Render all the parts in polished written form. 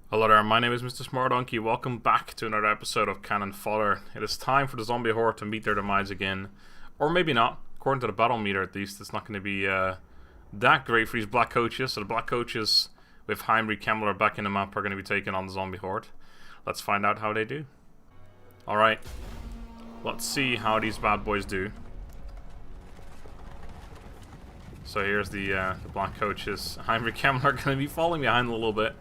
Hello there, my name is MrSmartDonkey. Welcome back to another episode of Cannon Fodder. It is time for the zombie horde to meet their demise again. Or maybe not. According to the battle meter at least, it's not going to be that great for these black coaches. So the black coaches with Heinrich Kemmler back in the map are going to be taking on the zombie horde. Let's find out how they do. Alright, let's see how these bad boys do. So here's the black coaches. Heinrich Kemmler are going to be falling behind a little bit.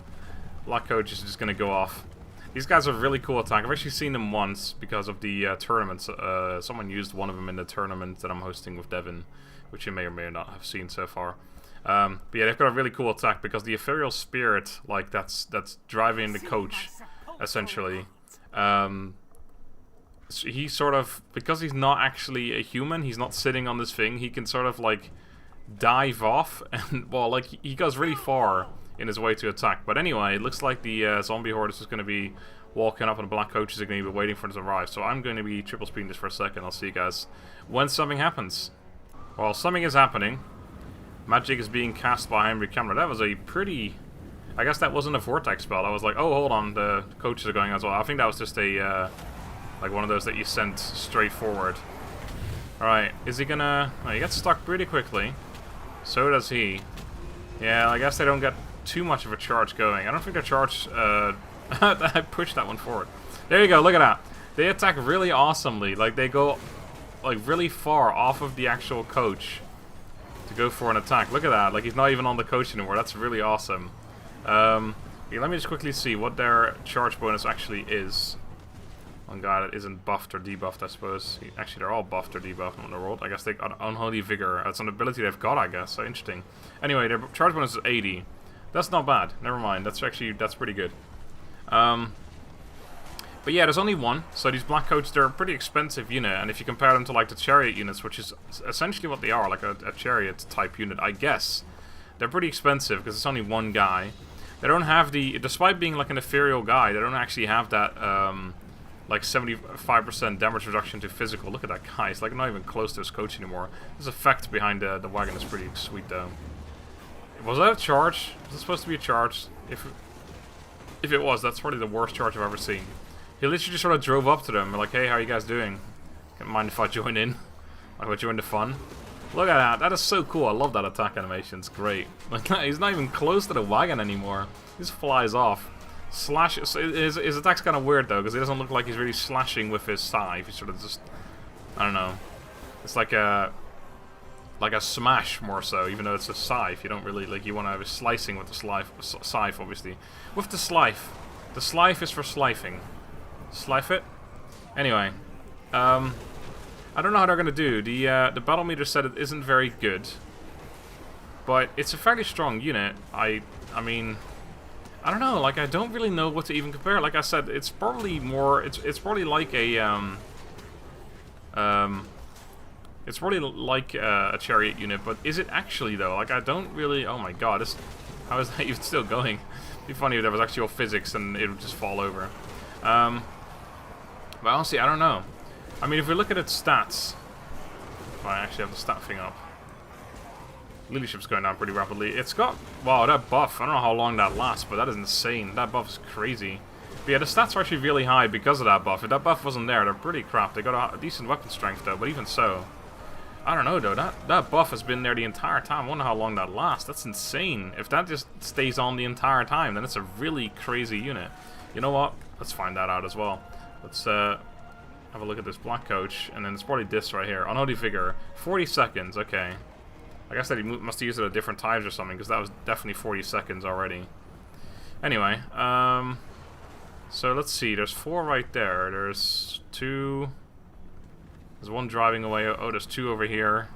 Black coach is just going to go off. These guys have a really cool attack. I've actually seen them once because of the tournaments. Someone used one of them in the tournament that I'm hosting with Devin, which you may or may not have seen so far. But yeah, they've got a really cool attack because the ethereal spirit, like that's driving the coach, essentially. He sort of, because he's not actually a human, he's not sitting on this thing. He can sort of like dive off, and well, like he goes really far in his way to attack. But anyway, it looks like the zombie horde is just going to be walking up and the black coaches are going to be waiting for them to arrive. So I'm going to be triple speeding this for a second. I'll see you guys when something happens. Well, something is happening. Magic is being cast by Heinrich Kemmler. That was a pretty... I guess that wasn't a vortex spell. I was like, oh, hold on, the coaches are going as well. I think that was just a... like one of those that you sent straight forward. Alright, is he gonna... Oh, he gets stuck pretty quickly. So does he. Yeah, I guess they don't get too much of a charge going. I don't think their charge... I pushed that one forward. There you go, look at that. They attack really awesomely. Like, they go like really far off of the actual coach to go for an attack. Look at that. Like, he's not even on the coach anymore. That's really awesome. Yeah, let me just quickly see what their charge bonus actually is. One guy that isn't buffed or debuffed, I suppose. Actually, they're all buffed or debuffed on the world. I guess they got Unholy Vigor. That's an ability they've got, I guess. So interesting. Anyway, their charge bonus is 80. That's not bad. Never mind. That's pretty good. But yeah, there's only one. So these black coats, they're a pretty expensive unit. And if you compare them to like the chariot units, which is essentially what they are, like a chariot type unit, I guess. They're pretty expensive because it's only one guy. They don't have the, despite being like an ethereal guy, they don't actually have that, like 75% damage reduction to physical. Look at that guy. It's like not even close to his coach anymore. This effect behind the wagon is pretty sweet though. Was that a charge? Was it supposed to be a charge? If it was, that's probably the worst charge I've ever seen. He literally just sort of drove up to them, like, hey, how are you guys doing? Don't mind if I join in? Like, I join the fun? Look at that. That is so cool. I love that attack animation. It's great. Like, he's not even close to the wagon anymore. He just flies off. Slash. His attack's kind of weird though, because he doesn't look like he's really slashing with his scythe. He's sort of just, I don't know. It's like a smash more so, even though it's a scythe. You don't really, like, you want to have a slicing with the scythe, obviously. With the scythe. The scythe is for slicing. Slife it? Anyway. I don't know how they're going to do. The battle meter said it isn't very good. But it's a fairly strong unit. I mean... I don't know, like, I don't really know what to even compare. Like I said, it's probably more... It's probably like a, it's probably like a chariot unit, but is it actually though? Like, I don't really... Oh my god, how is that even still going? It'd be funny if there was actual physics and it would just fall over. But honestly, I don't know. I mean, if we look at its stats... If I actually have the stat thing up. Leadership's going down pretty rapidly. It's got... Wow, that buff. I don't know how long that lasts, but that is insane. That buff is crazy. But yeah, the stats are actually really high because of that buff. If that buff wasn't there, they're pretty crap. They got a decent weapon strength though, but even so... I don't know though, that buff has been there the entire time. I wonder how long that lasts. That's insane. If that just stays on the entire time, then it's a really crazy unit. You know what? Let's find that out as well. Let's have a look at this black coach, and then it's probably this right here. Unholy Vigor. 40 seconds, okay. I guess that he must have used it at different times or something, because that was definitely 40 seconds already. Anyway, so let's see. There's 4 right there. There's 2... There's 1 driving away. Oh, there's 2 over here.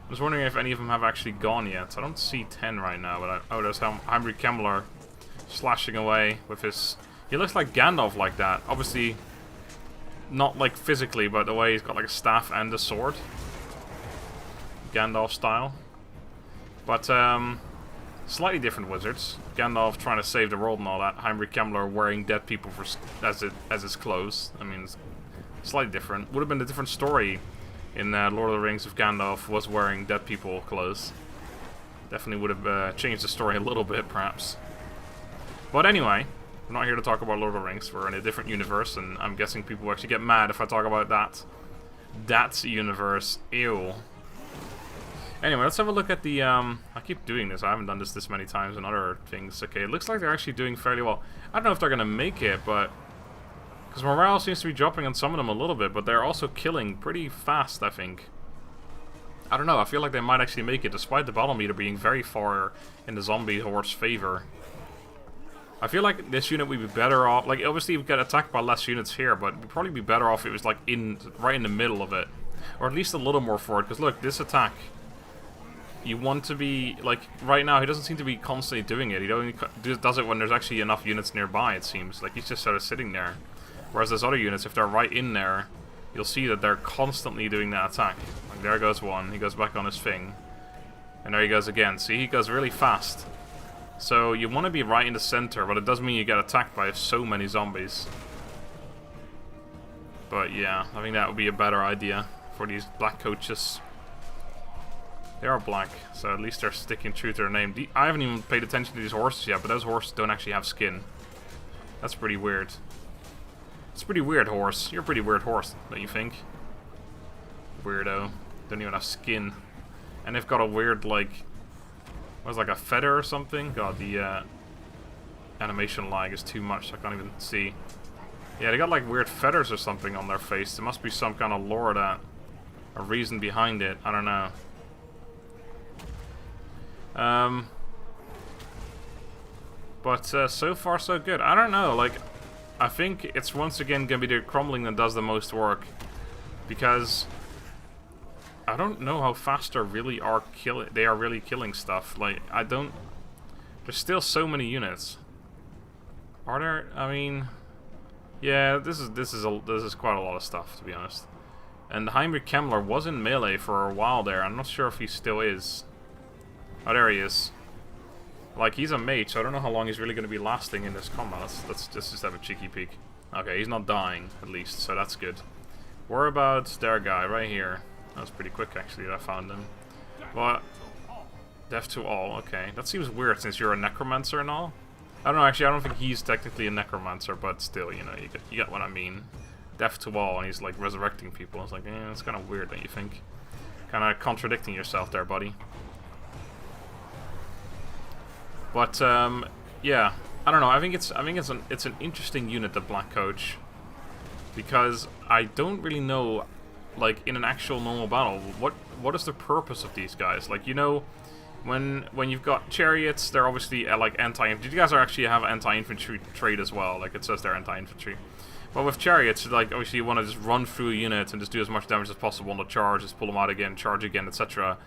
I was wondering if any of them have actually gone yet. I don't see 10 right now, but oh, there's Heinrich Kemmler slashing away with his... He looks like Gandalf like that. Obviously, not like physically, but the way he's got like a staff and a sword. Gandalf style. But, slightly different wizards. Gandalf trying to save the world and all that. Heinrich Kemmler wearing dead people as his clothes. I mean, it's slightly different. Would have been a different story in Lord of the Rings if Gandalf was wearing dead people clothes. Definitely would have changed the story a little bit, perhaps. But anyway, We're not here to talk about Lord of the Rings. We're in a different universe, and I'm guessing people will actually get mad if I talk about that. That universe. Ew. Anyway, let's have a look at the, I keep doing this. I haven't done this many times in other things. Okay, it looks like they're actually doing fairly well. I don't know if they're going to make it, but... because morale seems to be dropping on some of them a little bit, but they're also killing pretty fast, I think. I don't know, I feel like they might actually make it, despite the battle meter being very far in the zombie horde's favor. I feel like this unit would be better off, like, obviously we get attacked by less units here, but we'd probably be better off if it was, like, right in the middle of it. Or at least a little more forward, because look, this attack, you want to be, like, right now he doesn't seem to be constantly doing it. He only does it when there's actually enough units nearby, it seems. Like, he's just sort of sitting there. Whereas those other units, if they're right in there, you'll see that they're constantly doing that attack. Like, there goes one, he goes back on his thing. And there he goes again. See, he goes really fast. So you want to be right in the center, but it does mean you get attacked by so many zombies. But yeah, I think that would be a better idea for these black coaches. They are black, so at least they're sticking true to their name. I haven't even paid attention to these horses yet, but those horses don't actually have skin. That's pretty weird. It's pretty weird, horse. You're a pretty weird horse, don't you think? Weirdo. Don't even have skin. And they've got a weird, like... what was like a feather or something? God, the animation lag is too much, I can't even see. Yeah, they got like weird feathers or something on their face. There must be some kind of lore that... a reason behind it. I don't know. But so far so good. I don't know, like... I think it's once again going to be the crumbling that does the most work. Because... I don't know how fast they really are killing stuff. Like, I don't... there's still so many units. Are there... I mean... yeah, this is quite a lot of stuff, to be honest. And Heinrich Kemmler was in melee for a while there. I'm not sure if he still is. Oh, there he is. Like, he's a mage, so I don't know how long he's really going to be lasting in this combat. Let's just have a cheeky peek. Okay, he's not dying, at least, so that's good. Whereabouts their guy, right here. That was pretty quick, actually, that I found him. But, death to all, okay. That seems weird, since you're a necromancer and all. I don't know, actually, I don't think he's technically a necromancer, but still, you know, you get what I mean. Death to all, and he's, like, resurrecting people. It's like, it's kind of weird, don't you think? Kind of contradicting yourself there, buddy. But yeah, I don't know. I think it's an interesting unit, the Black Coach, because I don't really know, like in an actual normal battle, what is the purpose of these guys? Like, you know, when you've got chariots, they're obviously like anti-infantry. You guys are actually have anti-infantry trait as well. Like it says they're anti-infantry. But with chariots, like obviously you want to just run through units and just do as much damage as possible on the charge, just pull them out again, charge again, etc.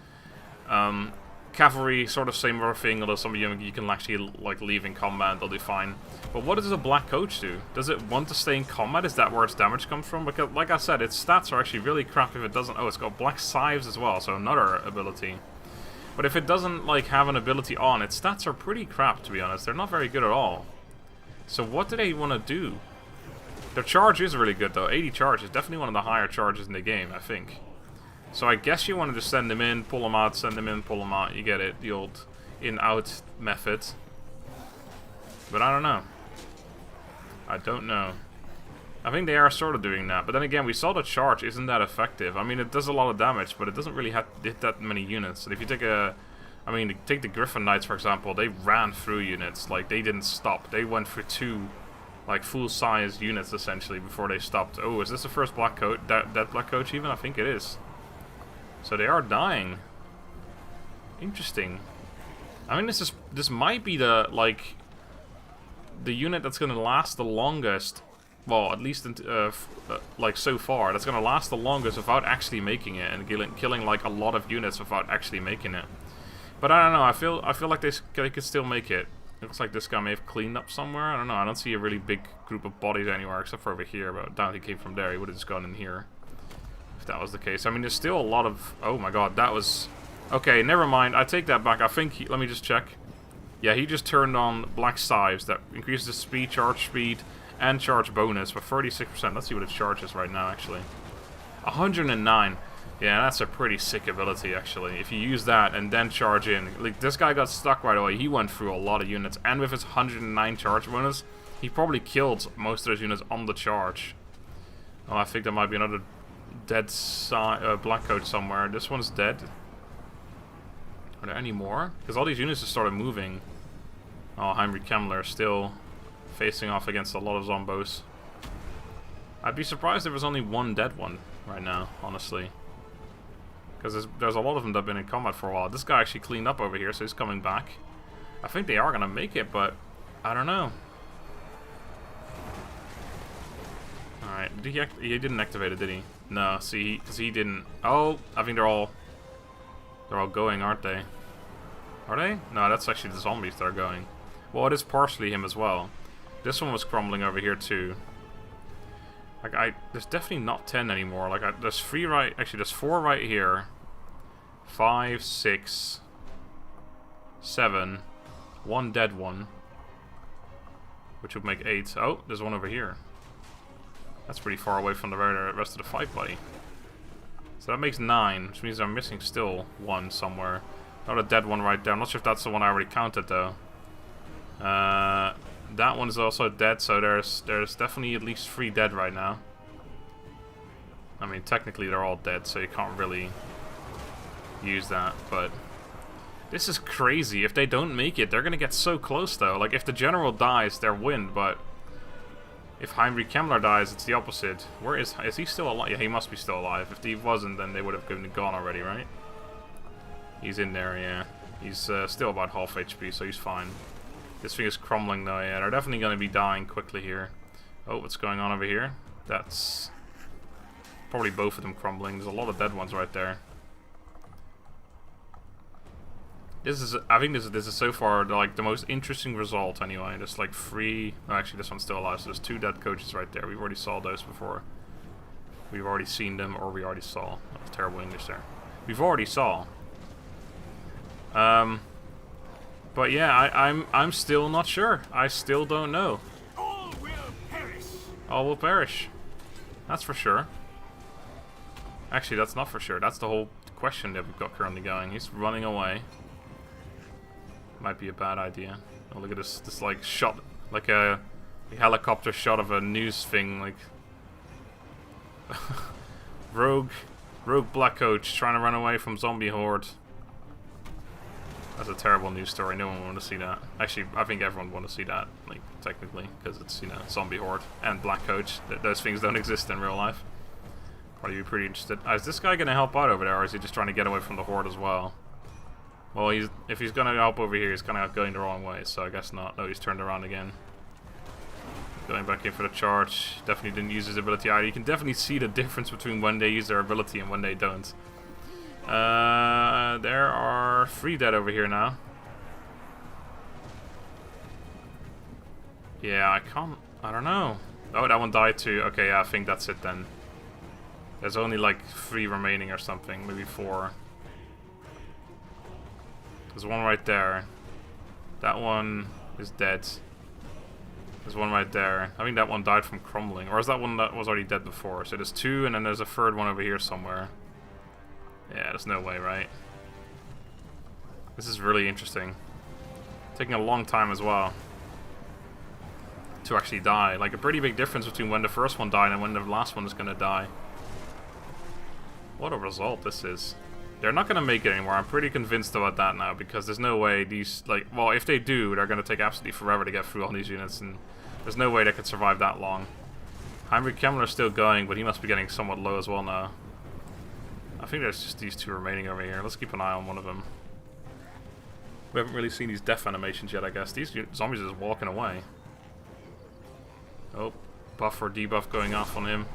Cavalry, sort of same sort of thing, although some of you can actually like leave in combat, they'll do fine. But what does a Black Coach do? Does it want to stay in combat? Is that where its damage comes from? Because, like I said, its stats are actually really crap if it doesn't... oh, it's got Black Scythes as well, so another ability. But if it doesn't like have an ability on, its stats are pretty crap, to be honest. They're not very good at all. So what do they want to do? Their charge is really good, though. 80 charge is definitely one of the higher charges in the game, I think. So I guess you want to just send them in, pull them out, send them in, pull them out. You get it, the old in-out method. But I don't know. I don't know. I think they are sort of doing that. But then again, we saw the charge isn't that effective. I mean, it does a lot of damage, but it doesn't really hit that many units. And if you take take the Griffin Knights, for example, they ran through units. Like, they didn't stop. They went for two, like, full-size units, essentially, before they stopped. Oh, is this the first Black Coach? That Black Coach even? I think it is. So they are dying. Interesting. I mean, this might be the unit that's going to last the longest. Well, at least like so far, that's going to last the longest without actually making it and killing like a lot of units without actually making it. But I don't know. I feel like they could still make it. It looks like this guy may have cleaned up somewhere. I don't know. I don't see a really big group of bodies anywhere except for over here. But I doubt he came from there. He would have just gone in here. If that was the case. I mean, there's still a lot of... oh my god, that was... okay, never mind. I take that back. I think let me just check. Yeah, he just turned on Black Scythes that increases the speed, charge speed, and charge bonus for 36%. Let's see what its charge is right now, actually. 109. Yeah, that's a pretty sick ability, actually. If you use that and then charge in. Like, this guy got stuck right away. He went through a lot of units. And with his 109 charge bonus, He probably killed most of those units on the charge. Oh, I think there might be another dead black coat somewhere. This one's dead. Are there any more? Because all these units just started moving. Oh, Heinrich Kemmler still facing off against a lot of zombos. I'd be surprised if there was only one dead one right now, honestly. Because there's a lot of them that have been in combat for a while. This guy actually cleaned up over here, so he's coming back. I think they are going to make it, but I don't know. Alright, he didn't activate it, did he? No, see, because he didn't. Oh, I think they're all going, aren't they? Are they? No, that's actually the zombies that are going. Well, it is partially him as well. This one was crumbling over here too. Like, there's definitely not 10 anymore. Like, there's 3 right... Actually, there's 4 right here. 5, 6... 7... 1 dead one. Which would make 8. Oh, there's one over here. That's pretty far away from the rest of the fight, buddy. So that makes 9, which means I'm missing still 1 somewhere. Not a dead one right there. I'm not sure if that's the one I already counted, though. That one is also dead, so there's definitely at least 3 dead right now. I mean, technically they're all dead, so you can't really use that, but... This is crazy. If they don't make it, they're gonna get so close, though. Like, if the general dies, they're win, but... If Heinrich Kemmler dies, it's the opposite. Where is he still alive? Yeah, he must be still alive. If he wasn't, then they would have gone already, right? He's in there, yeah. He's still about half HP, so he's fine. This thing is crumbling though, yeah. They're definitely going to be dying quickly here. Oh, what's going on over here? That's probably both of them crumbling. There's a lot of dead ones right there. I think this is so far like the most interesting result anyway. There's like 3... No, actually this one's still alive, so there's 2 dead coaches right there. We've already saw those before. We've already seen them, or we already saw. That was terrible English there. We've already saw. But yeah, I'm still not sure. I still don't know. All will perish. All will perish. That's for sure. Actually, that's not for sure. That's the whole question that we've got currently going. He's running away. Might be a bad idea. Oh, look at this like shot, like a helicopter shot of a news thing, like rogue black coach trying to run away from zombie horde. That's a terrible news story. No one would want to see that. Actually, I think everyone would want to see that, like, technically, because it's, you know, zombie horde and black coach. Those things don't exist in real life. Probably be pretty interested. Is this guy going to help out over there, or is he just trying to get away from the horde as well? Well, if he's going to help over here, he's kind of going the wrong way, so I guess not. No, he's turned around again. Going back in for the charge. Definitely didn't use his ability either. You can definitely see the difference between when they use their ability and when they don't. There are 3 dead over here now. Yeah, I don't know. Oh, that one died too. Okay, yeah, I think that's it then. There's only like 3 remaining or something, maybe 4. There's one right there. That one is dead. There's one right there. I think that one died from crumbling. Or is that one that was already dead before? So there's 2, and then there's a 3rd one over here somewhere. Yeah, there's no way, right? This is really interesting. Taking a long time as well to actually die. Like, a pretty big difference between when the first one died and when the last one is gonna die. What a result this is. They're not gonna make it anymore. I'm pretty convinced about that now, because there's no way these, like, well, if they do, they're gonna take absolutely forever to get through all these units, and there's no way they could survive that long. Heinrich Kemmler is still going, but he must be getting somewhat low as well now. I think there's just these 2 remaining over here. Let's keep an eye on one of them. We haven't really seen these death animations yet, I guess. These zombies are just walking away. Oh, buff or debuff going off on him.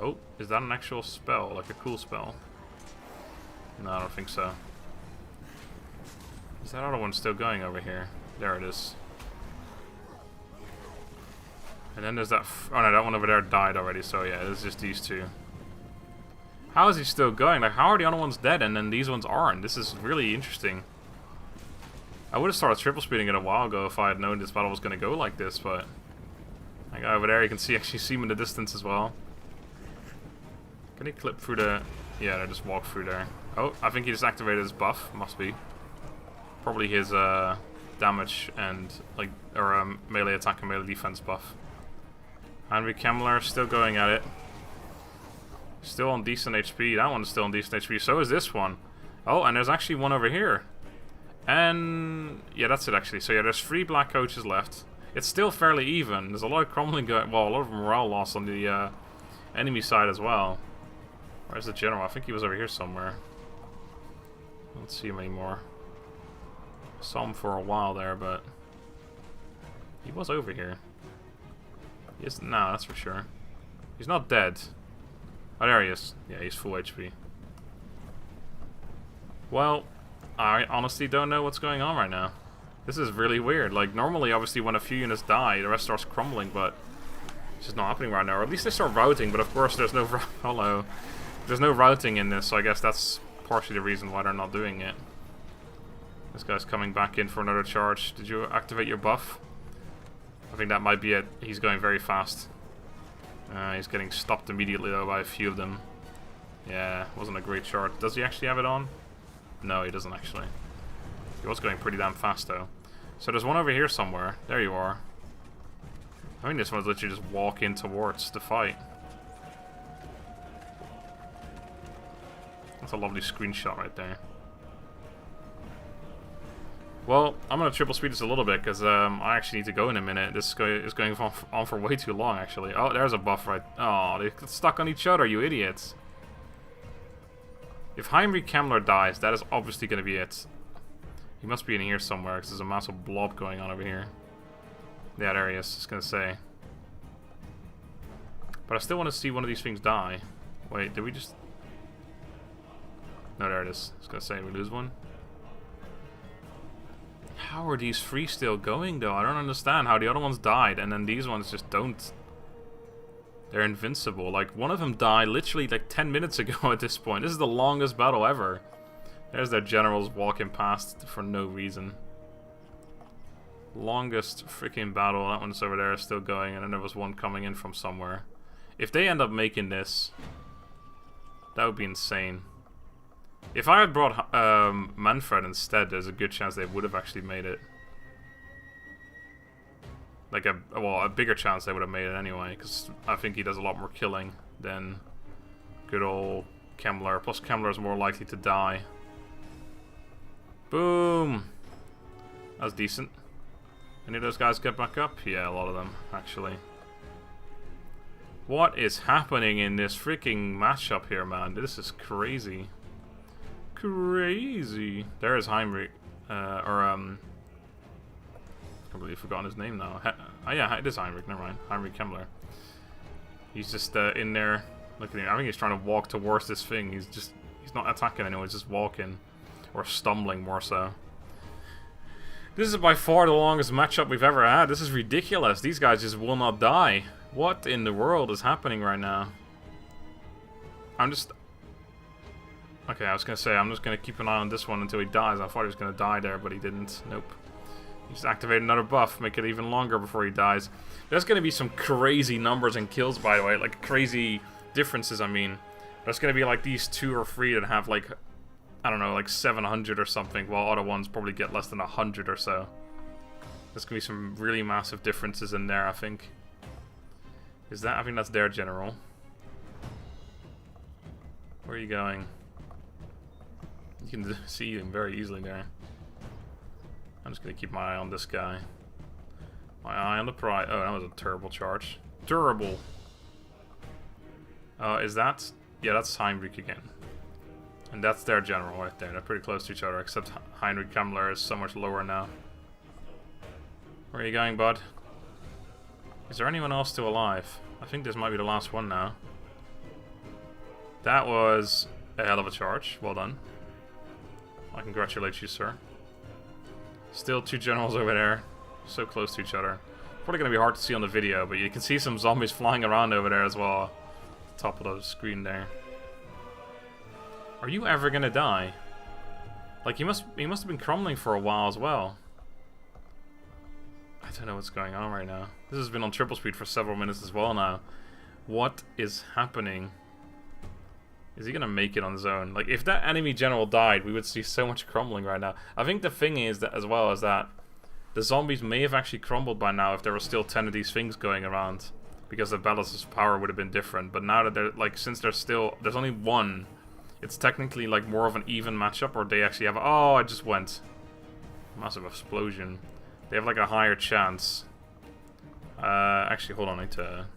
Oh, is that an actual spell? Like a cool spell? No, I don't think so. Is that other one still going over here? There it is. And then there's that... Oh no, that one over there died already, so yeah, it's just these 2. How is he still going? Like, how are the other ones dead and then these ones aren't? This is really interesting. I would have started triple speeding it a while ago if I had known this battle was going to go like this, but... Like, over there you can actually see him in the distance as well. Can he clip through the... Yeah, they just walk through there. Oh, I think he just activated his buff. Must be. Probably his damage and like melee attack and melee defense buff. Henry Kemmler still going at it. Still on decent HP. That one's still on decent HP. So is this one. Oh, and there's actually one over here. And yeah, that's it actually. So yeah, there's 3 black coaches left. It's still fairly even. There's a lot of crumbling going. Well, a lot of morale loss on the enemy side as well. Where's the general? I think he was over here somewhere. I don't see him anymore. Saw him for a while there, but he was over here. He isn't now, that's for sure. He's not dead. Oh, there he is. Yeah, he's full HP. Well, I honestly don't know what's going on right now. This is really weird. Like, normally, obviously, when a few units die, the rest starts crumbling, but it's just not happening right now. Or at least they start routing, but of course, there's no hello. There's no routing in this, so I guess that's partially the reason why they're not doing it. This guy's coming back in for another charge. Did you activate your buff? I think that might be it. He's going very fast. He's getting stopped immediately though by a few of them. Yeah, wasn't a great charge. Does he actually have it on? No, he doesn't actually. He was going pretty damn fast though. So there's one over here somewhere. There you are. I think this one's literally just walking towards the fight. That's a lovely screenshot right there. Well, I'm going to triple speed this a little bit because I actually need to go in a minute. This is going on for way too long, actually. Oh, there's a buff right. Oh, they got stuck on each other, you idiots. If Heinrich Kemmler dies, that is obviously going to be it. He must be in here somewhere because there's a massive blob going on over here. Yeah, there he is. I was going to say. But I still want to see one of these things die. Wait, did we just... No, there it is. I was going to say, we lose one. How are these 3 still going, though? I don't understand how the other ones died, and then these ones just don't. They're invincible. Like, one of them died literally like 10 minutes ago at this point. This is the longest battle ever. There's their generals walking past for no reason. Longest freaking battle. That one's over there still going, and then there was one coming in from somewhere. If they end up making this, that would be insane. If I had brought Manfred instead, there's a good chance they would have actually made it. Like a bigger chance they would have made it anyway, because I think he does a lot more killing than good old Kemmler. Plus Kemmler is more likely to die. Boom! That was decent. Any of those guys get back up? Yeah, a lot of them, actually. What is happening in this freaking matchup here, man? This is crazy. Crazy. There is Heinrich. I can't believe I've forgotten his name now. Oh yeah, it is Heinrich, never mind. Heinrich Kemmler. He's just in there. Look at him. I think he's trying to walk towards this thing. He's not attacking anyone, he's just walking. Or stumbling more so. This is by far the longest matchup we've ever had. This is ridiculous. These guys just will not die. What in the world is happening right now? Okay, I was going to say, I'm just going to keep an eye on this one until he dies. I thought he was going to die there, but he didn't. Nope. He just activated another buff, make it even longer before he dies. There's going to be some crazy numbers and kills, by the way. Like, crazy differences, I mean. There's going to be, like, these 2 or 3 that have, like, I don't know, like 700 or something, while other ones probably get less than 100 or so. There's going to be some really massive differences in there, I think. I think that's their general. Where are you going? You can see him very easily there. I'm just going to keep my eye on this guy. My eye on the prize. Oh, that was a terrible charge. Terrible. Is that? Yeah, that's Heinrich again. And that's their general right there. They're pretty close to each other, except Heinrich Kemmler is so much lower now. Where are you going, bud? Is there anyone else still alive? I think this might be the last one now. That was a hell of a charge. Well done. I congratulate you, sir. Still 2 generals over there. So close to each other. Probably going to be hard to see on the video, but you can see some zombies flying around over there as well. Top of the screen there. Are you ever going to die? Like, he must have been crumbling for a while as well. I don't know what's going on right now. This has been on triple speed for several minutes as well now. What is happening? Is he gonna make it on his own? Like, if that enemy general died, we would see so much crumbling right now. I think the thing is that, as well, is that The zombies may have actually crumbled by now if there were still 10 of these things going around, because the balance of power would have been different. But now that they're like, since there's only one, it's technically like more of an even matchup, or they actually have. Oh, I just went massive explosion. They have like a higher chance. Actually, hold on, I need to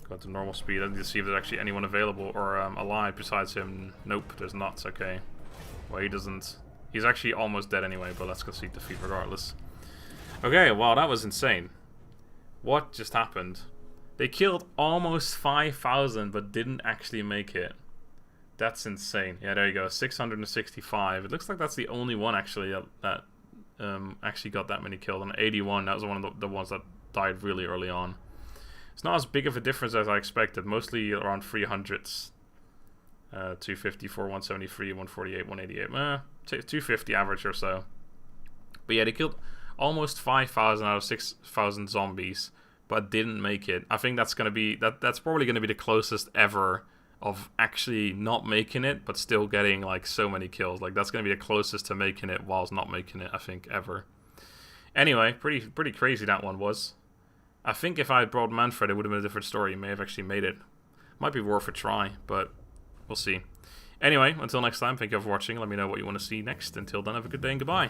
go to normal speed. I need to see if there's actually anyone available or alive besides him. Nope, there's not. Okay, well he doesn't. He's actually almost dead anyway, but let's concede defeat regardless. Okay, wow, that was insane. What just happened? They killed almost 5,000, but didn't actually make it. That's insane. Yeah, there you go, 665. It looks like that's the only one actually that actually got that many killed. On 81, that was one of the ones that died really early on. It's not as big of a difference as I expected. Mostly around 300s. 254, 173, 148, 188. 250 average or so. But yeah, they killed almost 5,000 out of 6,000 zombies, but didn't make it. I think that's gonna be that's probably gonna be the closest ever of actually not making it, but still getting like so many kills. Like that's gonna be the closest to making it whilst not making it, I think, ever. Anyway, pretty crazy that one was. I think if I had brought Manfred, it would have been a different story. He may have actually made it. Might be worth a try, but we'll see. Anyway, until next time, thank you for watching. Let me know what you want to see next. Until then, have a good day and goodbye.